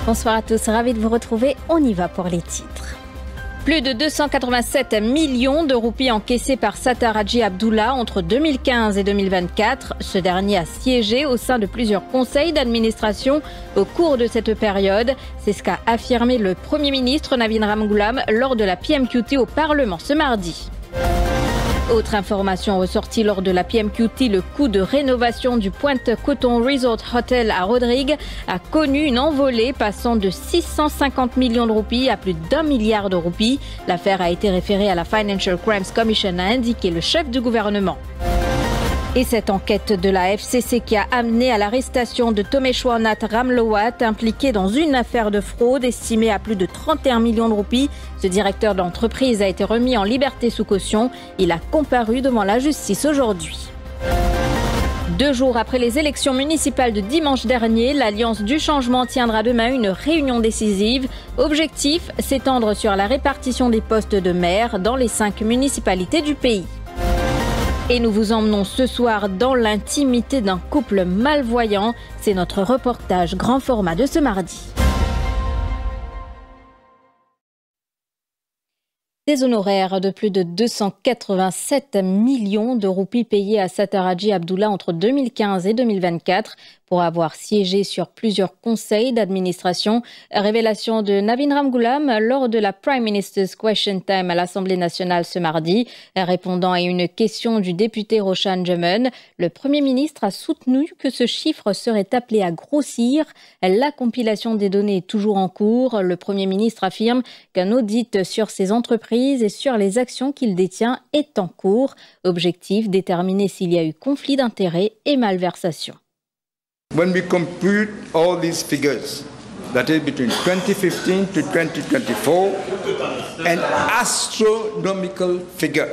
Bonsoir à tous, ravi de vous retrouver. On y va pour les titres. Plus de 287 millions de roupies encaissées par Sattar Haji Abdullah entre 2015 et 2024. Ce dernier a siégé au sein de plusieurs conseils d'administration au cours de cette période. C'est ce qu'a affirmé le Premier ministre Navin Ramgoolam lors de la PMQT au Parlement ce mardi. Autre information ressortie lors de la PMQT, le coût de rénovation du Pointe Coton Resort Hotel à Rodrigue a connu une envolée passant de 650 millions de roupies à plus d'1 milliard de roupies. L'affaire a été référée à la Financial Crimes Commission, a indiqué le chef du gouvernement. Et cette enquête de la FCC qui a amené à l'arrestation de Tomeshwarnath Ramlowat, impliqué dans une affaire de fraude estimée à plus de 31 millions de roupies. Ce directeur d'entreprise a été remis en liberté sous caution. Il a comparu devant la justice aujourd'hui. 2 jours après les élections municipales de dimanche dernier, l'Alliance du Changement tiendra demain une réunion décisive. Objectif, s'étendre sur la répartition des postes de maire dans les 5 municipalités du pays. Et nous vous emmenons ce soir dans l'intimité d'un couple malvoyant. C'est notre reportage grand format de ce mardi. Des honoraires de plus de 287 millions de roupies payés à Sattar Haji Abdullah entre 2015 et 2024 pour avoir siégé sur plusieurs conseils d'administration. Révélation de Navin Ramgoolam lors de la Prime Minister's Question Time à l'Assemblée nationale ce mardi. Répondant à une question du député Roshan Jemun, le Premier ministre a soutenu que ce chiffre serait appelé à grossir. La compilation des données est toujours en cours. Le Premier ministre affirme qu'un audit sur ces entreprises et sur les actions qu'il détient est en cours. Objectif, déterminer s'il y a eu conflit d'intérêts et malversation. When we compute all these figures, that is between 2015 to 2024, an astronomical figure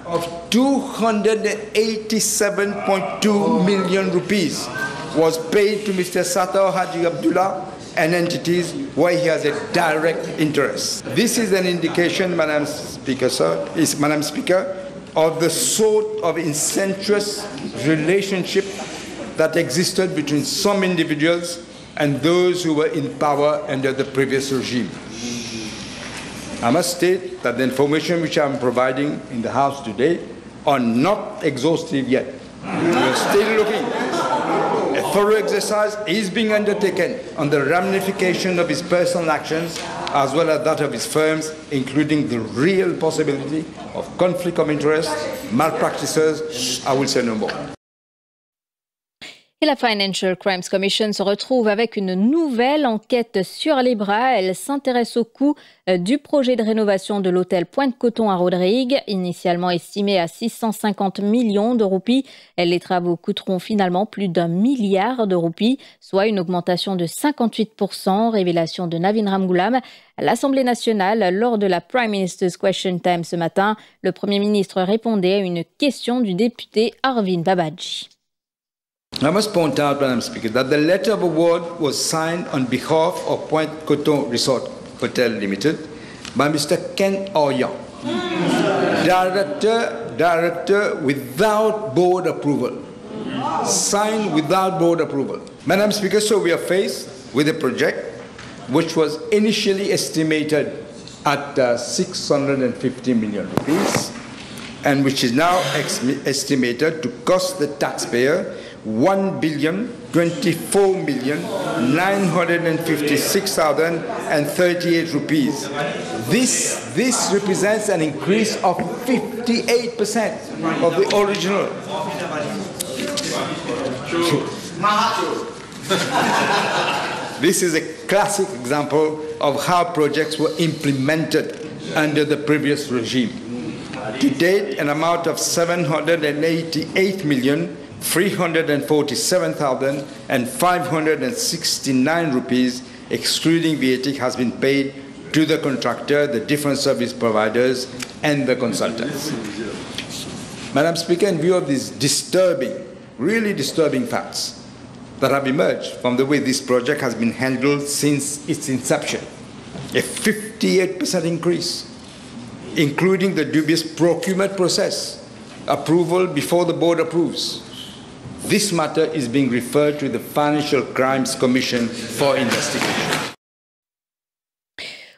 of 287.2 million rupees was paid to Mr. Sattar Haji Abdullah and entities where he has a direct interest. This is an indication, Madam Speaker, of the sort of incestuous relationship that existed between some individuals and those who were in power under the previous regime. I must state that the information which I am providing in the House today are not exhaustive yet. We are still looking. A thorough exercise is being undertaken on the ramification of his personal actions as well as that of his firms, including the real possibility of conflict of interest, malpractices. I will say no more. Et la Financial Crimes Commission se retrouve avec une nouvelle enquête sur les bras. Elle s'intéresse au coût du projet de rénovation de l'hôtel Pointe Coton à Rodrigue, initialement estimé à 650 millions de roupies. Les travaux coûteront finalement plus d'1 milliard de roupies, soit une augmentation de 58%. Révélation de Navin Ramgoolam à l'Assemblée nationale lors de la Prime Minister's Question Time ce matin. Le Premier ministre répondait à une question du député Arvind Babaji. I must point out, Madam Speaker, that the letter of award was signed on behalf of Pointe Coton Resort Hotel Limited by Mr. Ken Ouyang, director without board approval, signed without board approval. Madam Speaker, so we are faced with a project which was initially estimated at 650 million rupees and which is now estimated to cost the taxpayer 1,024,956,038 rupees. This represents an increase of 58% of the original. This is a classic example of how projects were implemented under the previous regime. To date, an amount of 788,347,569 rupees, excluding VAT, has been paid to the contractor, the different service providers, and the consultants. Madam Speaker, in view of these really disturbing facts that have emerged from the way this project has been handled since its inception, a 58% increase, including the dubious procurement process, approval before the board approves. This matter is being referred to the Financial Crimes Commission for investigation.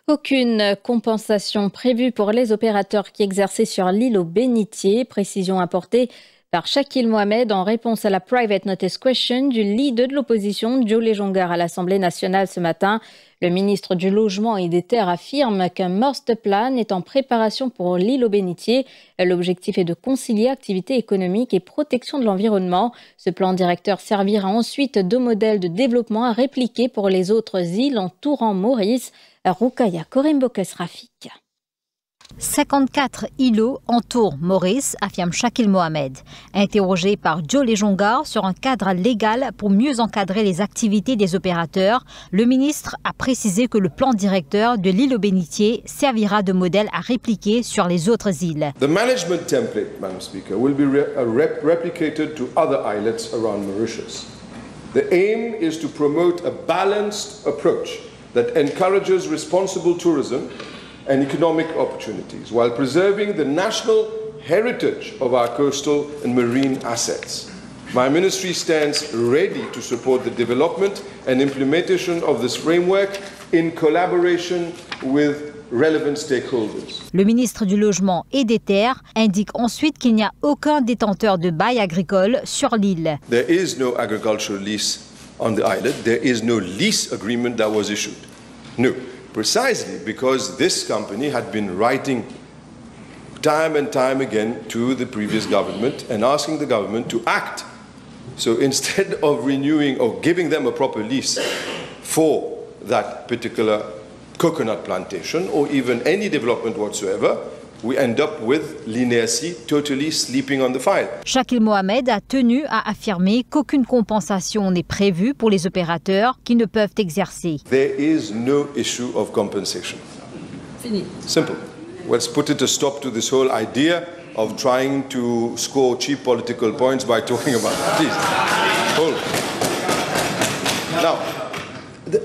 Aucune compensation prévue pour les opérateurs qui exerçaient sur l'île aux bénitiers. Précision apportée par Shakil Mohamed en réponse à la private notice question du leader de l'opposition, Joe Lejongar, à l'Assemblée nationale ce matin. Le ministre du Logement et des Terres affirme qu'un master plan est en préparation pour l'île aux bénitiers. L'objectif est de concilier activité économique et protection de l'environnement. Ce plan directeur servira ensuite de modèle de développement à répliquer pour les autres îles entourant Maurice. Roukaya Korimbokes Rafik. 54 îlots entourent Maurice, affirme Shakil Mohamed. Interrogé par Joe Lejongar sur un cadre légal pour mieux encadrer les activités des opérateurs, le ministre a précisé que le plan directeur de l'île aux bénitiers servira de modèle à répliquer sur les autres îles. The management template, Madam Speaker, will be replicated to other islets around Mauritius. The aim is to promote a balanced approach that encourages responsible tourism and economic opportunities while preserving the national heritage of our coastal and marine assets. My ministry stands ready to support the development and implementation of this framework in collaboration with relevant stakeholders. Le ministre du Logement et des Terres indique ensuite qu'il n'y a aucun détenteur de bail agricole sur l'île. There is no agricultural lease on the island. There is no lease agreement that was issued. No. Precisely because this company had been writing time and time again to the previous government and asking the government to act. So instead of renewing or giving them a proper lease for that particular coconut plantation or even any development whatsoever, we end up with l'INERSI totally sleeping on the file. Shakil Mohamed a tenu à affirmer qu'aucune compensation n'est prévue pour les opérateurs qui ne peuvent exercer. There is no issue of compensation. Fini. Simple. Let's put it a stop to this whole idea of trying to score cheap political points by talking about it. Please. Hold. Now,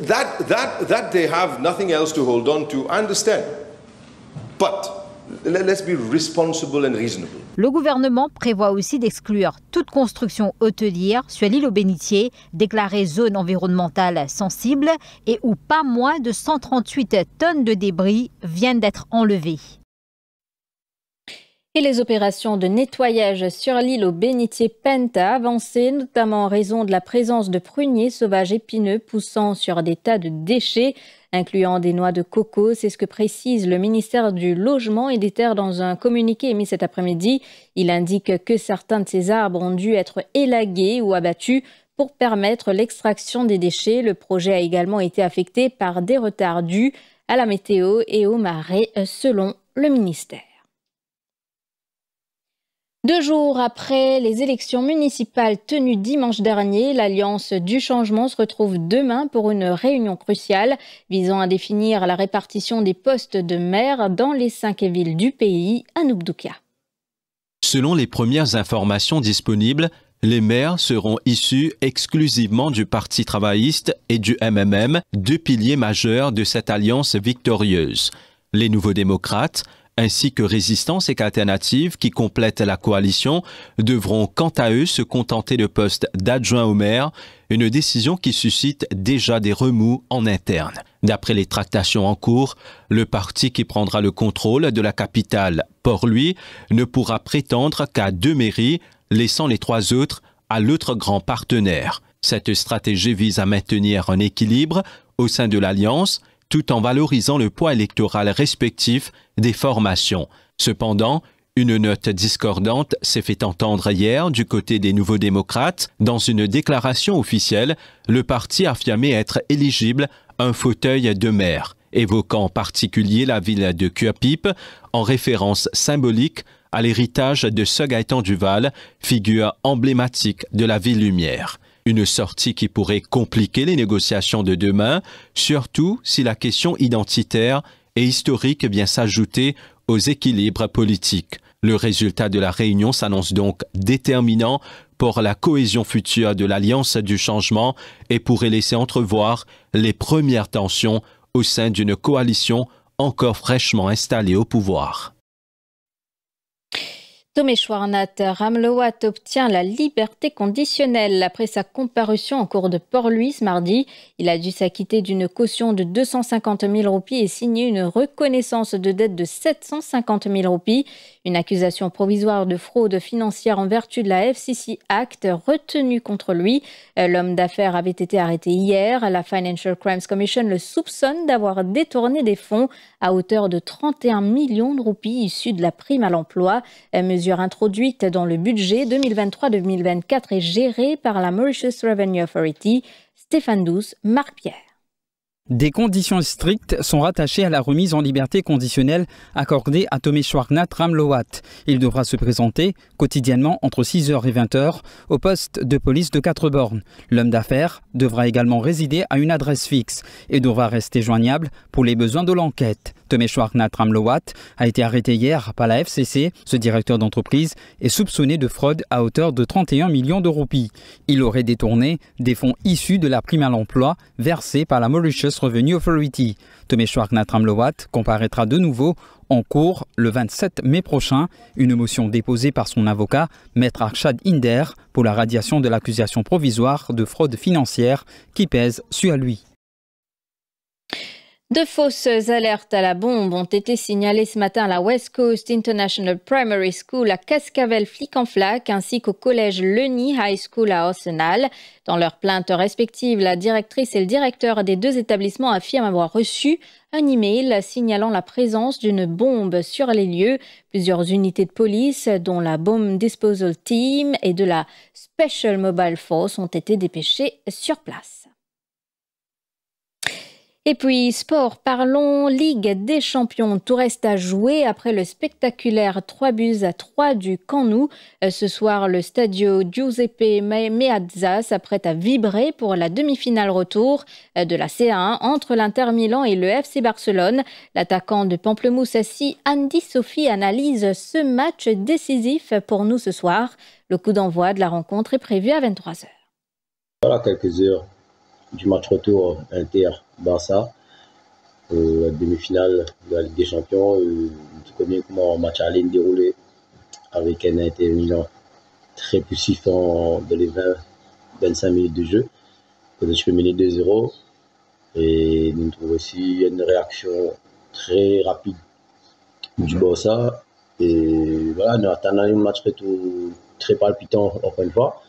that they have nothing else to hold on to, I understand. But let's be responsible and reasonable. Le gouvernement prévoit aussi d'exclure toute construction hôtelière sur l'île aux bénitiers, déclarée zone environnementale sensible et où pas moins de 138 tonnes de débris viennent d'être enlevées. Et les opérations de nettoyage sur l'île aux bénitiers peinent à avancer, notamment en raison de la présence de pruniers sauvages épineux poussant sur des tas de déchets, incluant des noix de coco. C'est ce que précise le ministère du Logement et des Terres dans un communiqué émis cet après-midi. Il indique que certains de ces arbres ont dû être élagués ou abattus pour permettre l'extraction des déchets. Le projet a également été affecté par des retards dus à la météo et aux marées, selon le ministère. 2 jours après les élections municipales tenues dimanche dernier, l'Alliance du changement se retrouve demain pour une réunion cruciale visant à définir la répartition des postes de maire dans les 5 villes du pays. Anouk Doukia. Selon les premières informations disponibles, les maires seront issus exclusivement du Parti travailliste et du MMM, 2 piliers majeurs de cette alliance victorieuse. Les Nouveaux démocrates, ainsi que Résistance et Alternative qui complètent la coalition, devront quant à eux se contenter de postes d'adjoint au maire, une décision qui suscite déjà des remous en interne. D'après les tractations en cours, le parti qui prendra le contrôle de la capitale, Port-Louis, ne pourra prétendre qu'à 2 mairies, laissant les 3 autres à l'autre grand partenaire. Cette stratégie vise à maintenir un équilibre au sein de l'Alliance, tout en valorisant le poids électoral respectif des formations. Cependant, une note discordante s'est fait entendre hier du côté des Nouveaux démocrates. Dans une déclaration officielle, le parti affirmait être éligible à un fauteuil de maire, évoquant en particulier la ville de Cuapipe, en référence symbolique à l'héritage de Sir Gaëtan Duval, figure emblématique de la ville lumière. Une sortie qui pourrait compliquer les négociations de demain, surtout si la question identitaire et historique vient s'ajouter aux équilibres politiques. Le résultat de la réunion s'annonce donc déterminant pour la cohésion future de l'Alliance du changement et pourrait laisser entrevoir les premières tensions au sein d'une coalition encore fraîchement installée au pouvoir. Tomeshwarnath Ramlowat obtient la liberté conditionnelle après sa comparution en cour de Port-Louis mardi. Il a dû s'acquitter d'une caution de 250 000 roupies et signer une reconnaissance de dette de 750 000 roupies. Une accusation provisoire de fraude financière en vertu de la FCC Act retenue contre lui. L'homme d'affaires avait été arrêté hier. La Financial Crimes Commission le soupçonne d'avoir détourné des fonds à hauteur de 31 millions de roupies issus de la prime à l'emploi. Mesure introduite dans le budget 2023-2024 et gérée par la Mauritius Revenue Authority. Stéphane Douce, Marc Pierre. Des conditions strictes sont rattachées à la remise en liberté conditionnelle accordée à Tomeshwarnath Ramlowat. Il devra se présenter quotidiennement entre 6h et 20h au poste de police de 4 bornes. L'homme d'affaires devra également résider à une adresse fixe et devra rester joignable pour les besoins de l'enquête. Tomeshwarnath Ramlowat a été arrêté hier par la FCC. Ce directeur d'entreprise est soupçonné de fraude à hauteur de 31 millions de roupies. Il aurait détourné des fonds issus de la prime à l'emploi versée par la Mauritius Revenue Authority. Tomeshwarnath Ramlowat comparaîtra de nouveau en cours le 27 mai prochain. Une motion déposée par son avocat, Maître Arshad Inder, pour la radiation de l'accusation provisoire de fraude financière qui pèse sur lui. De fausses alertes à la bombe ont été signalées ce matin à la West Coast International Primary School à Cascavel-Flic-en-Flac ainsi qu'au collège Leni High School à Arsenal. Dans leurs plaintes respectives, la directrice et le directeur des deux établissements affirment avoir reçu un email signalant la présence d'une bombe sur les lieux. Plusieurs unités de police, dont la Bomb Disposal Team et de la Special Mobile Force, ont été dépêchées sur place. Et puis, sport, parlons Ligue des Champions. Tout reste à jouer après le spectaculaire 3-3 du Camp Nou. Ce soir, le Stadio Giuseppe Meazza s'apprête à vibrer pour la demi-finale retour de la CA1 entre l'Inter Milan et le FC Barcelone. L'attaquant de Pamplemousse-Assis, Andy Sophie, analyse ce match décisif pour nous ce soir. Le coup d'envoi de la rencontre est prévu à 23h. Voilà quelques heures du match retour Inter-Barça, la demi-finale de la Ligue des Champions. Tu connais comment le match allait dérouler avec un Inter Milan très poussif dans les 20-25 minutes de jeu. Je peux mener 2-0 et nous trouvons aussi une réaction très rapide du Barça. Et voilà, nous attendons un match retour très palpitant encore une fois.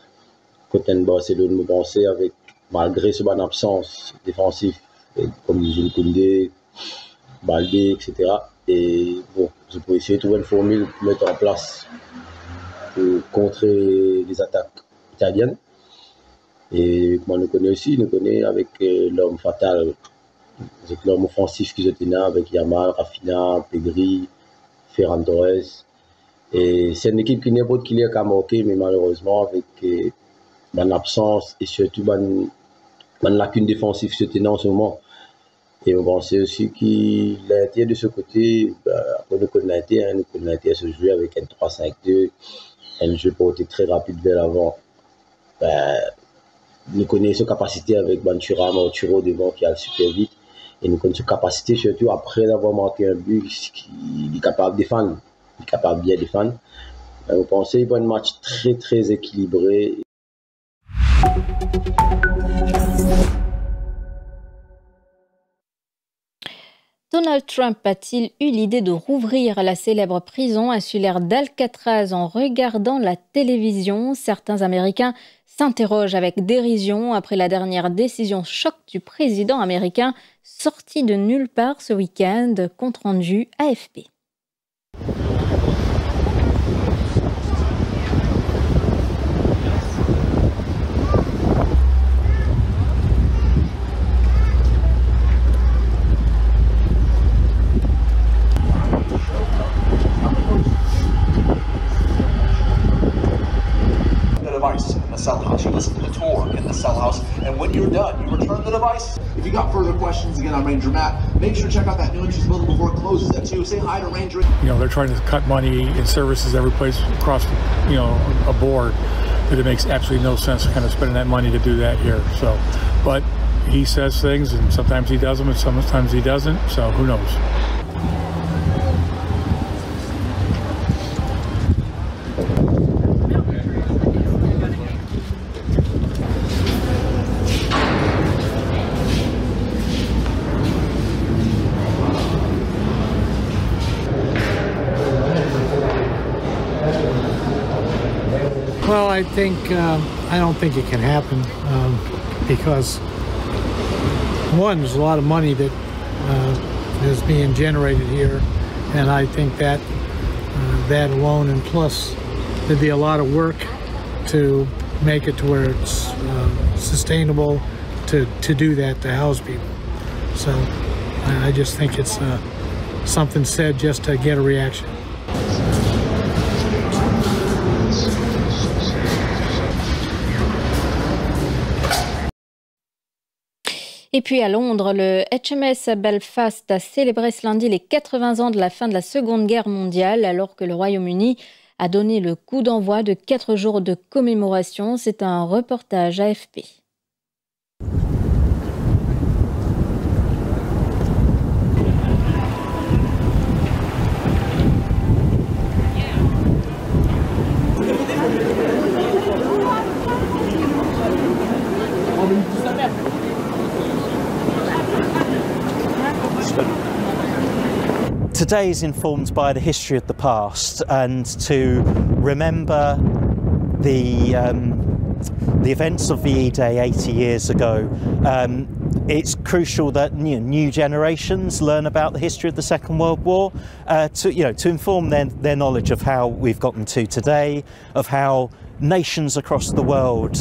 Côté de Barcelone, nous pensons avec malgré ce bonne absence défensive, comme Jules Koundé, Baldé, etc. Et bon, je peux essayer de trouver une formule pour mettre en place pour contrer les attaques italiennes. Et moi, nous connaissons aussi, avec l'homme fatal, avec l'homme offensif qui était là, avec Yamal, Rafinha, Pedri, Ferran Torres. Et c'est une équipe qui n'est pas qui a marqué, mais malheureusement, avec mon absence et surtout mon lacune défensive se tenant en ce moment. Et on pensait aussi qu'il l'Inter de ce côté, après nous connaissons l'Inter se jouer avec un 3-5-2, un jeu porté très rapide vers l'avant. Nous connaissons sa capacité avec Bantura, Mauturo devant qui a super vite. Et nous connaissons sa capacité surtout après avoir marqué un but, qu'il est capable de défendre, il est capable de bien défendre. On pensait qu'il y a un match très très équilibré. Donald Trump a-t-il eu l'idée de rouvrir la célèbre prison insulaire d'Alcatraz en regardant la télévision? Certains Américains s'interrogent avec dérision après la dernière décision choc du président américain sorti de nulle part ce week-end, compte rendu AFP. Cell house. You listen to the tour in the cell house, and when you're done, you return the device. If you got further questions, again, I'm Ranger Matt. Make sure to check out that new entrance building before it closes at 2. Say hi to Ranger. You know, they're trying to cut money in services every place across, a board. That it makes absolutely no sense kind of spending that money to do that here. So, but he says things, and sometimes he does them, and sometimes he doesn't. So who knows? don't think it can happen because one, there's a lot of money that is being generated here, and I think that that alone, and plus there'd be a lot of work to make it to where it's sustainable to do that, to house people. So I just think it's something said just to get a reaction. Et puis à Londres, le HMS Belfast a célébré ce lundi les 80 ans de la fin de la Seconde Guerre mondiale, alors que le Royaume-Uni a donné le coup d'envoi de 4 jours de commémoration. C'est un reportage AFP. Today is informed by the history of the past, and to remember the events of VE Day 80 years ago, it's crucial that new generations learn about the history of the Second World War, to inform their knowledge of how we've gotten to today, of how nations across the world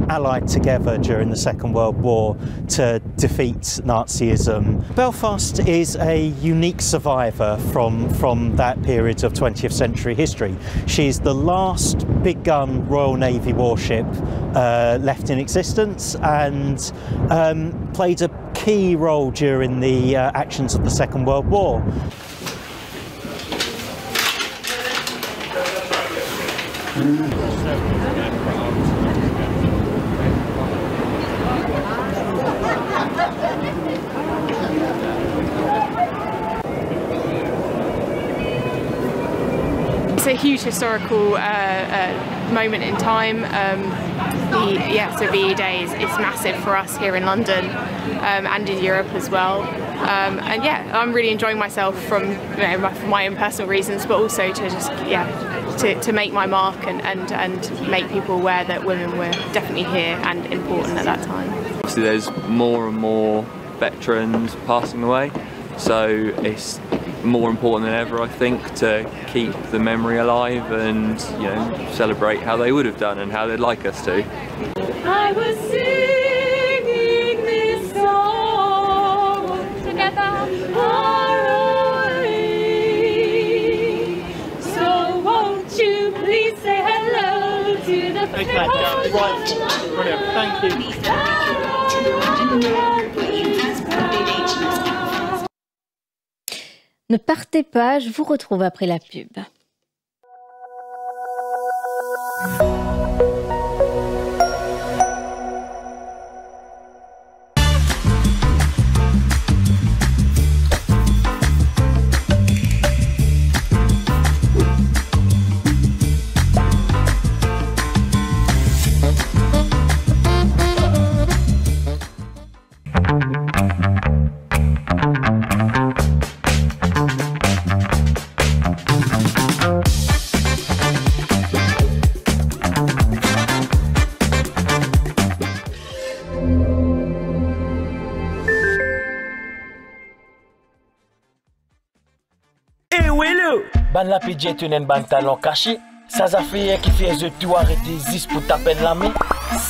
allied together during the Second World War to defeat Nazism. Belfast is a unique survivor from that period of 20th century history. She's the last big gun Royal Navy warship left in existence, and played a key role during the actions of the Second World War. It's a huge historical moment in time. So VE Day is massive for us here in London and in Europe as well. And yeah, I'm really enjoying myself from my own personal reasons, but also to just to make my mark and make people aware that women were definitely here and important at that time. Obviously there's more and more veterans passing away, so it's more important than ever, I think, to keep the memory alive and celebrate how they would have done and how they'd like us to. I was singing this song together. So won't you please say hello to the Okay, right, brilliant, thank you. Ne partez pas, je vous retrouve après la pub. Ban la pidje tenen ban talon caché, ça a fait qui fait de tout arrêter zis pour taper la main,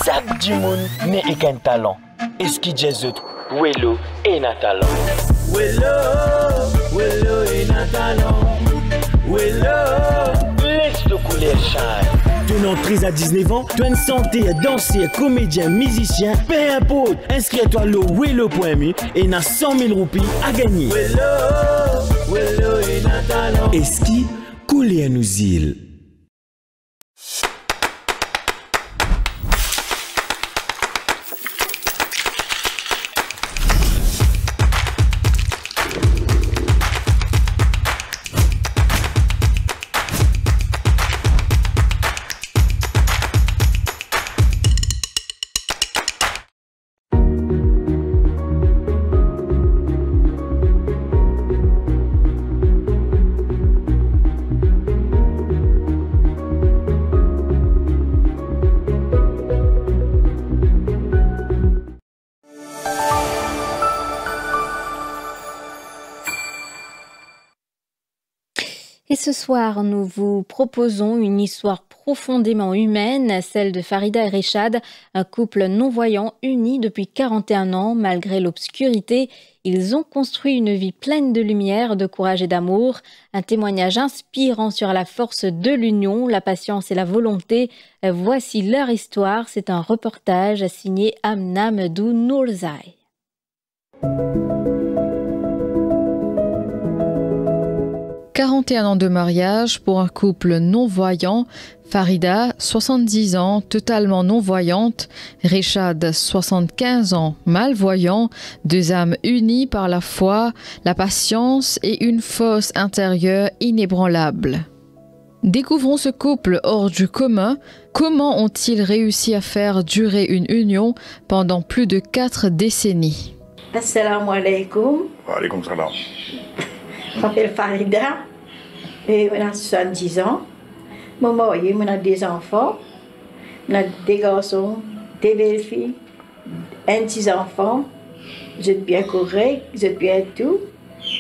sac du monde ne est qu'un talent. Est-ce qu'il jazz Wello et Natalon. Wello et Natalon. Wello, laisse le couler shine. Tenant 13 à 19 ans, tu as une santé, danser, comédien, musicien, peu importe. Inscris-toi au wello.mu et n'a 100 000 roupies à gagner. Wello et Natalon. Eski, couler à nous îles. Et ce soir, nous vous proposons une histoire profondément humaine, celle de Farida et Rechad, un couple non-voyant uni depuis 41 ans malgré l'obscurité. Ils ont construit une vie pleine de lumière, de courage et d'amour. Un témoignage inspirant sur la force de l'union, la patience et la volonté. Voici leur histoire. C'est un reportage signé Amna Medou Nourzai. 41 ans de mariage pour un couple non-voyant. Farida, 70 ans, totalement non-voyante. Rechad, 75 ans, malvoyant. Deux âmes unies par la foi, la patience et une force intérieure inébranlable. Découvrons ce couple hors du commun. Comment ont-ils réussi à faire durer une union pendant plus de 4 décennies? Assalamu alaikum. Wa alaikum salam. Je m'appelle Farida et on a 70 ans. Mon mari, on a des enfants, on a des garçons, des belles-filles, un petit enfant. Vous êtes bien correct, vous êtes bien tout.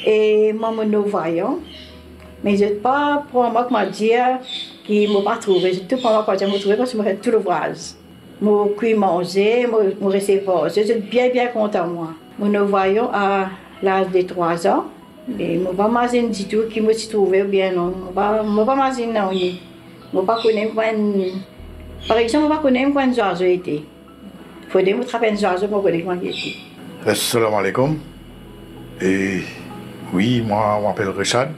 Et moi, nous voyons. Mais je n'ai pas pour moi comment dire qu'ils ne m'ont pas trouvé. Je tout pour moi quand je m'ai trouvé parce que je fais tout l'ouvrage. Je cuis manger, je recevoir. Je suis bien content moi. Nous voyons à l'âge de 3 ans. Mais je ne sais pas imaginer du tout qui me suis trouvé ou bien non. Je ne sais pas imaginer non. Je ne sais pas connaître quand... Par exemple, je ne sais pas connaître quand un oiseau était. Il faut que je me trappe un oiseau pour connaître quand il était. Assalamu alaikum. Et oui, moi, je m'appelle Rechad.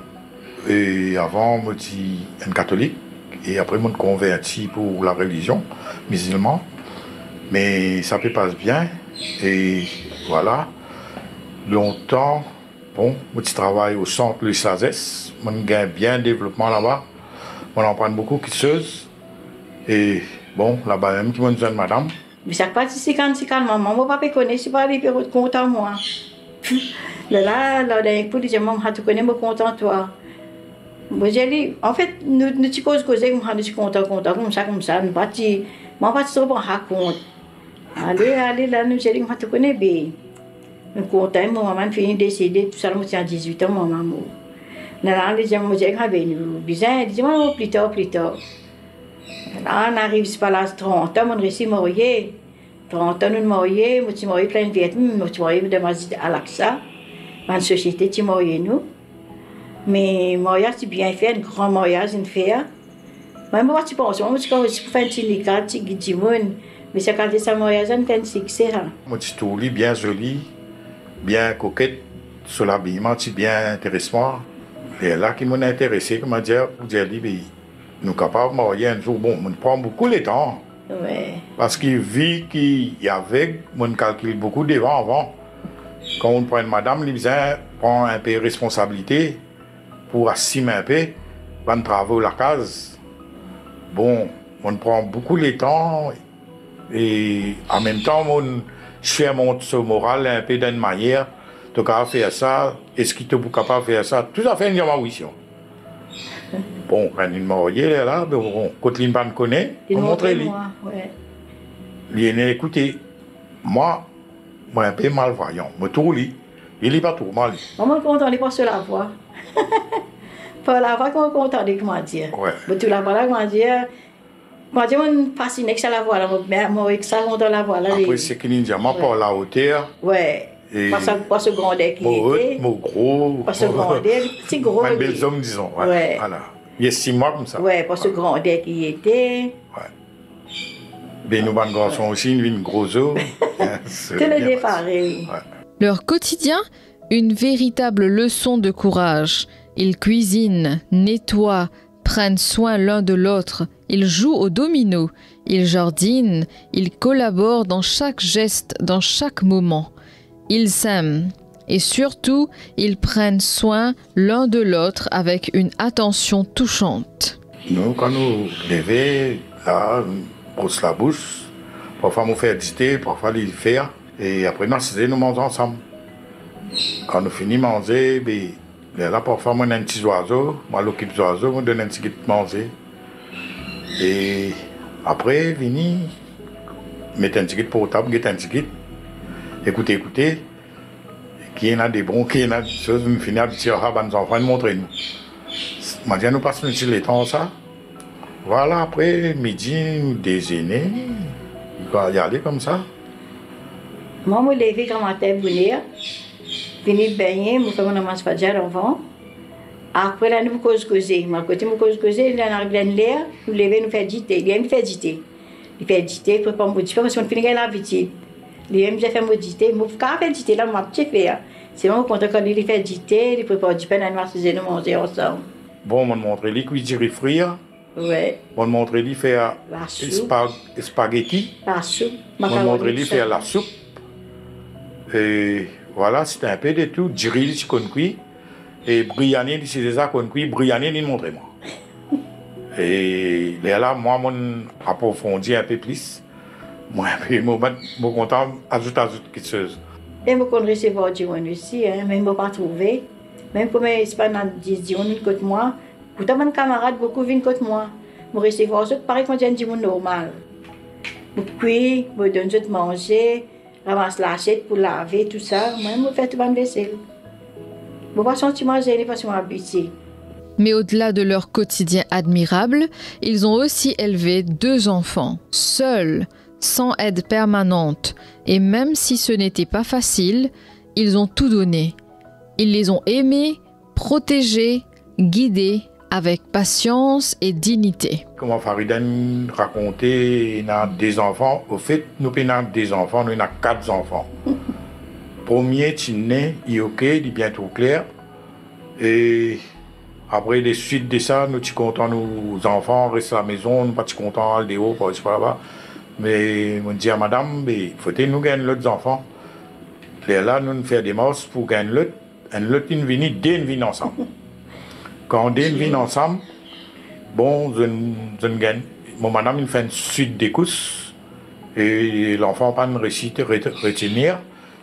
Et avant, je suis un catholique. Et après, je me suis converti pour la religion musulmane. Mais ça se passe bien. Et voilà. Longtemps, bon, je travaille au centre Louis Sazès. Je gagne bien développement là-bas. On en prend beaucoup qui se et bon, là-bas même qui m'ont dit madame. Mais chaque fois, c'est quand maman, mon papa connaît, c'est pas les périodes content moi. Là, d'un coup, je dis maman, tu connais, me content toi. Moi j'ai dit, en fait, nous tu causes causer, moi je suis content comme ça, nous pas tu, moi pas trop bon raconte. Allez là, nous j'ai dit, moi tu connais bien. Nous content, mon maman fini décédée, tout ça, moi j'ai 18 ans, mon maman. Là, les gens me disent que bizarre, ils disent plus tard. Là, on arrive pas là 30 ans, on réussit à marier. 30 ans, nous mariés, je suis marié plein de Vietnam, je suis marié de Masjid Al-Aqsa. Dans société, tu marié nous. Mais le mariage, c'est bien fait, un grand mariage, une fête. Moi, je pense, moi, je suis fait un petit nicard, un petit guidimoun. Mais c'est quand c'est un mariage, on fait un succès. Moi, je suis bien jolie, bien coquette, sur l'habillement, c'est bien intéressant. Et là, qui m'a intéressé, qui m'a dit, nous sommes capables de marier un jour. Bon, on prend beaucoup de temps. Ouais. Parce qu'il vit qu'il y avait, on calcule beaucoup devant avant. Quand on prend une madame, il prend un peu de responsabilité pour assumer un peu, on travaille la case. Bon, on prend beaucoup de temps et en même temps, on fait mon moral un peu d'une manière. Tu as faire ça, est-ce qu'il est capable de faire ça? Tout à fait, il y a ma vision. Bon, quand il m'a marié là, bon, quand il me connaît, on montre lui. Il est écoutez, moi, un peu malvoyant, je tout lui. Il n'est pas tout mal. Moi, je suis content de passer la voix. Pas la voix, je suis content de comment dire. Mais tout la voix là, comment dire. Moi, je suis fasciné avec la voix là, moi, je suis content de la voix là. Après, c'est qu'il dit, moi, pas la hauteur. Ouais. Pas ce grand deck qui était. Mon gros. Pas ce grand deck, c'est gros. Un bel homme, disons. Ouais. Voilà. Il y a 6 mois comme ça. Ouais, pas ce grand deck qui était. Ouais. Ben, nous, les garçons aussi, une grosse eau. Tout le déparé. Leur quotidien, une véritable leçon de courage. Ils cuisinent, nettoient, prennent soin l'un de l'autre. Ils jouent au domino. Ils jardinent. Ils collaborent dans chaque geste, dans chaque moment. Ils s'aiment et surtout, ils prennent soin l'un de l'autre avec une attention touchante. Nous, quand nous levons, là, on brosse la bouche, parfois on fait visiter, parfois les faire, et après nous mangeons ensemble. Quand nous finissons de manger, là, parfois on a un petit oiseau, moi l'occupe des oiseaux, on donne un petit peu de manger. Et après, venir, mettre un petit peu portable, un petit peu. Écoutez, qui en a des bons, qui en a des choses, nous finissons à dire à nos enfants, montrez-nous. m'a dit, nous passons le temps ça. Voilà, après, midi, nous déjeuner. Il va y aller comme ça. Moi, je me lève quand matin, venir baigner, je fais mon namaz fajr avant. Après, là, nous causer. Ma côté, nous causer, il y a un grand l'air, nous lever, nous faire dîter. Il aime faire dîter. Il fait dîter, il prépare mon dîter, parce qu'on finit la visite. Il aime faire mon dîter, il faire dîter, là, ma petite fille. C'est moi, quand il fait dîter, il prépare du pain, nous manger ensemble. Bon, on m'a montré les cuisiner frire. Ouais. On m'a montré les faire spaghetti. La soupe. On m'a montré les faire la soupe. Et voilà, c'était un peu de tout. Drill, si qu'on cuit. Et Briané, c'est déjà qu'on cuit. Briané, il montre moi. Et là, moi, mon approfondi un peu plus. Moi, je suis content d'ajouter quelque chose. Et je peux recevoir du monde aussi, mais je ne peux pas trouver. Même comme je suis pas dans 10 jours, côté moi, pourtant mes camarades beaucoup viennent côté moi. Je recevoir ça, pareil quand j'ai du monde normal. Je cuis, je donne de manger, ramasse l'assiette pour laver, tout ça. Moi, je fais tout le vaisselle. Je ne peux pas sentir manger parce que je suis habituée. Mais au-delà de leur quotidien admirable, ils ont aussi élevé 2 enfants, seuls, sans aide permanente. Et même si ce n'était pas facile, ils ont tout donné. Ils les ont aimés, protégés, guidés avec patience et dignité. Comme Farida racontait, il a des enfants. Au fait, nous avons des enfants, nous avons 4 enfants. Premier, il est OK, il est bientôt clair. Et après, les suites de ça, nous sommes contents, nos enfants restent à la maison, nous ne sommes pas contents d'aller dehors, par exemple, là-bas. Mais on dit à madame, il faut que nous gagnions l'autre enfants. Et là, nous faisons des marches pour gagner l'autre. Et l'autre, il vient, deux viennent ensemble. Quand deux viennent ensemble, bon, je gagne. Mon madame, il fait une suite des courses. Et l'enfant pas de retenir.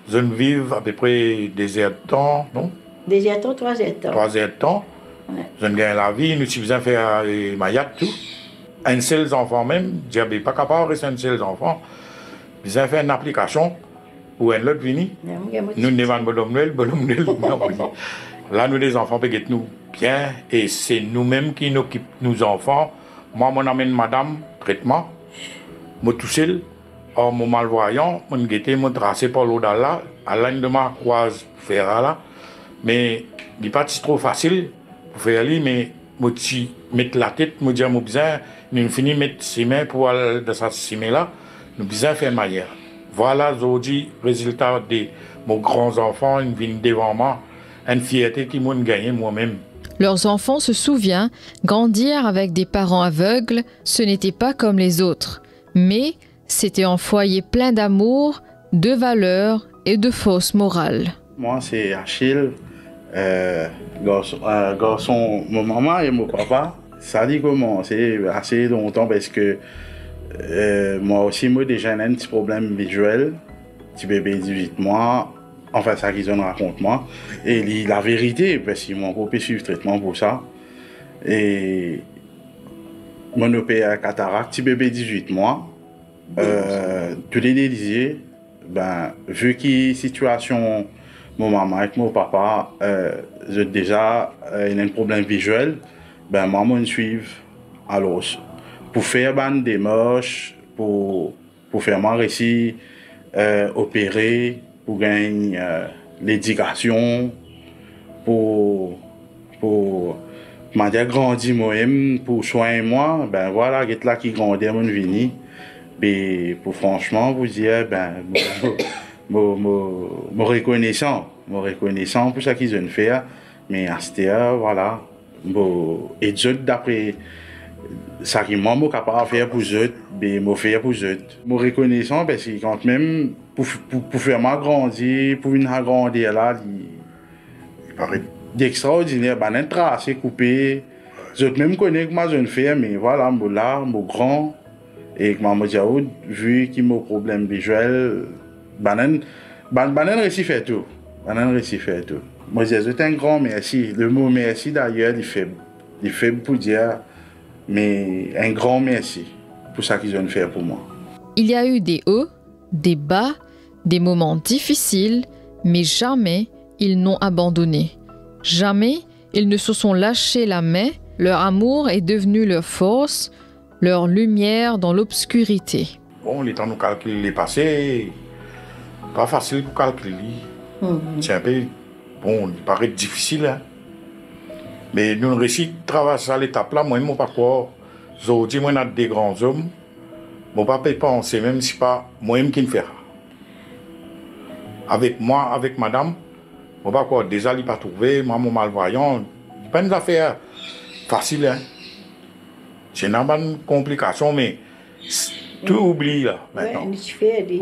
Je vive à peu près des heures de temps, non? Des heures de temps, 3 heures de temps. 3 heures de temps. Ouais. Je gagne la vie, nous sommes faire maillat tout. Un seul enfant même, je ne suis pas capable de rester un seul enfant. Ils ont fait une application où un autre vini. Nous devons là, nous les enfants, peut-être nous bien, et c'est nous-mêmes qui nous occupons nos enfants. Moi, je amène madame, traitement, je suis tout seul. Or, mon malvoyant, je suis tracé par l'eau là, à l'âne de ma croise faire là. Mais il n'est pas trop facile pour faire aller, mais je mettre la tête, je dis à mon besoin, nous finissons mettre ses mains pour aller dans cette main là, nous besoin faire manière. Voilà aujourd'hui le résultat de mes grands-enfants, ils viennent devant moi, une fierté qui m'a gagné moi-même. Leurs enfants se souviennent, grandir avec des parents aveugles, ce n'était pas comme les autres, mais c'était un foyer plein d'amour, de valeurs et de force morale. Moi, c'est Achille, garçon, mon maman et mon papa. Ça a commencé assez longtemps parce que moi aussi, moi déjà un petit problème visuel, petit bébé de 18 mois, enfin ça qu'ils raconte moi. Et la vérité, parce qu'ils m'ont pas pu suivre traitement pour ça. Et mon opéré à cataracte, petit bébé de 18 mois, tous les délisiers, ben, vu que situation mon maman et mon papa, j'ai déjà un problème visuel, ben moi me suivre à l'os pour faire des démarches, pour faire mon récit, opérer, pour gagner l'éducation, pour m'en dire grandir moi-même, pour soigner moi, ben voilà, c'est là qui grandit mon vie. Mais pour franchement vous dire, ben me reconnaissant pour ce qu'ils ont fait, mais à ce temps, voilà, et d'après ça qui m'a capable de faire pour eux, mais me faire pour eux. Me reconnaissant parce que quand même pour faire ma grandir, pour venir grandir là, il paraît d'extraordinaire, ben un tracé coupé. Je même connais que ma jeune fille, mais voilà, là, mon grand et que maman dit vu qu'il m'a problème visuel, ben réussi fait tout. Moi, c'est un grand merci. Le mot merci d'ailleurs, il fait pour dire, mais un grand merci pour ça qu'ils ont fait pour moi. Il y a eu des hauts, des bas, des moments difficiles, mais jamais ils n'ont abandonné. Jamais ils ne se sont lâchés la main Leur amour est devenu leur force, leur lumière dans l'obscurité. Bon, les temps nous calculer les passés, pas facile pour calculer. C'est un peu, bon, il paraît difficile, hein. Mais nous réussissons à traverser à l'étape là, moi, je ne pas quoi. Aujourd'hui, moi, on des grands hommes, je ne peux pas penser, même si pas moi-même qui le fais. Avec moi, avec madame, je ne peux pas quoi, déjà, il pas trouvé, moi, mon malvoyant, il pas une affaire facile, hein. C'est une bonne complication, mais tout oublie là, maintenant. Ouais.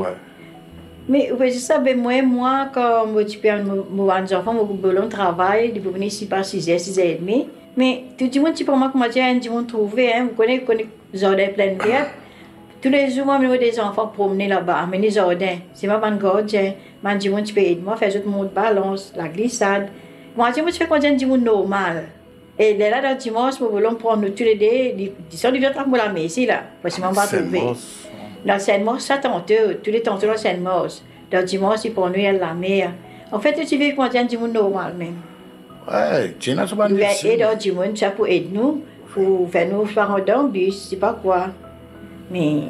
Mais vous savez, moi, quand je suis un enfant, je suis travail, je peux venir ici par 6h, 6h30. Mais tout le monde, pour moi, comment dire, ils vont trouver, hein, vous connaissez les jardins pleins de terre. Tous les jours, moi, je vois des enfants promener là-bas, mais les jardins, c'est pas mon gardien. Moi, je peux aider, moi, faire tout le monde balance, la glissade. Moi, je fais quand je dis normal. Et là, dans le dimanche, nous voulons prendre tous les deux, ils sont venus pour la ici, là, parce que je ne pas trouvé. Dans Seine-Mors, ça tantôt, tous les tantôt dans Seine-Mors. Dans le dimanche, ils prennent nous à la mer. En fait, tu veux quand je dis normal même. Ouais, tu n'as pas de souci. Et dans le dimanche, ça pour aider nous, pour faire nos parents dans le bus, c'est pas quoi. Mais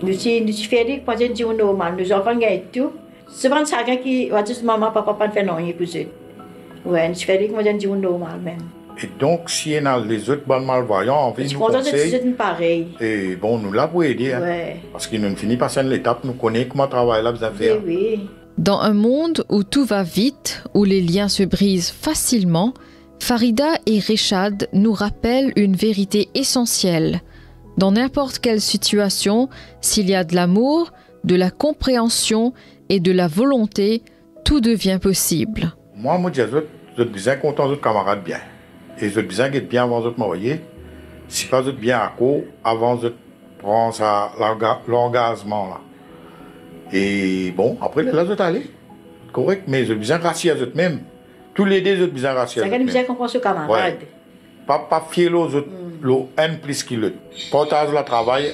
nous sommes fiers quand je dis normal, nous enfants gagnent tout. C'est pas ça qui va dire maman, papa, pas faire non, il pour eux. Ouais, nous sommes fiers quand je dis normal même. Et donc, si on a les autres bonnes malvoyants, on veut nous conseiller. Et bon, nous là pour aider. Hein, ouais. Parce qu'ils ne finissent pas cette l'étape, nous connaissons comment travailler là, vous avez fait. Oui. Dans un monde où tout va vite, où les liens se brisent facilement, Farida et Rechad nous rappellent une vérité essentielle. Dans n'importe quelle situation, s'il y a de l'amour, de la compréhension et de la volonté, tout devient possible. Moi, je dis, je suis bien content de votre camarade bien. Et je besoin d'être bien avant de te marier. Si pas bien à court, avant de prendre l'engagement là. Et bon, après là, je aller. Correct, mais je besoin de rassurer à eux même. Tous les deux, je besoin de rassurer. C'est besoin de comprendre ce camarade. Ouais. Pas fier aux autres, le N plus qu'il le. Partage le travail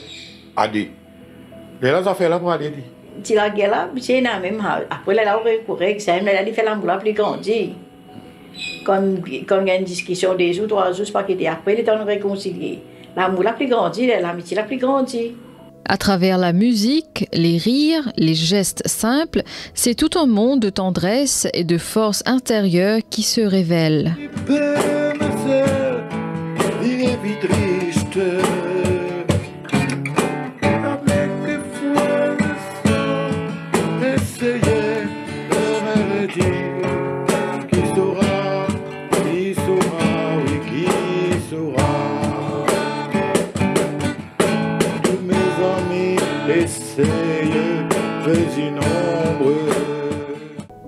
à deux. Et là, ça fait là pour aller dire. Si la guerre là, c'est la même. Après là, on correct, ça elle fait l'amour plus grandi. Comme il y a une discussion des jours, 3 jours, c'est pas qu'il après, il est en réconcilier. L'amour la plus grandi, l'amitié la plus grandi. À travers la musique, les rires, les gestes simples, c'est tout un monde de tendresse et de force intérieure qui se révèle.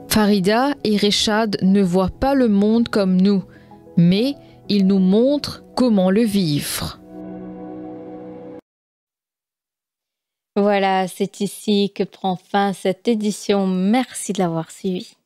Farida et Rechad ne voient pas le monde comme nous, mais ils nous montrent comment le vivre. Voilà, c'est ici que prend fin cette édition. Merci de l'avoir suivi.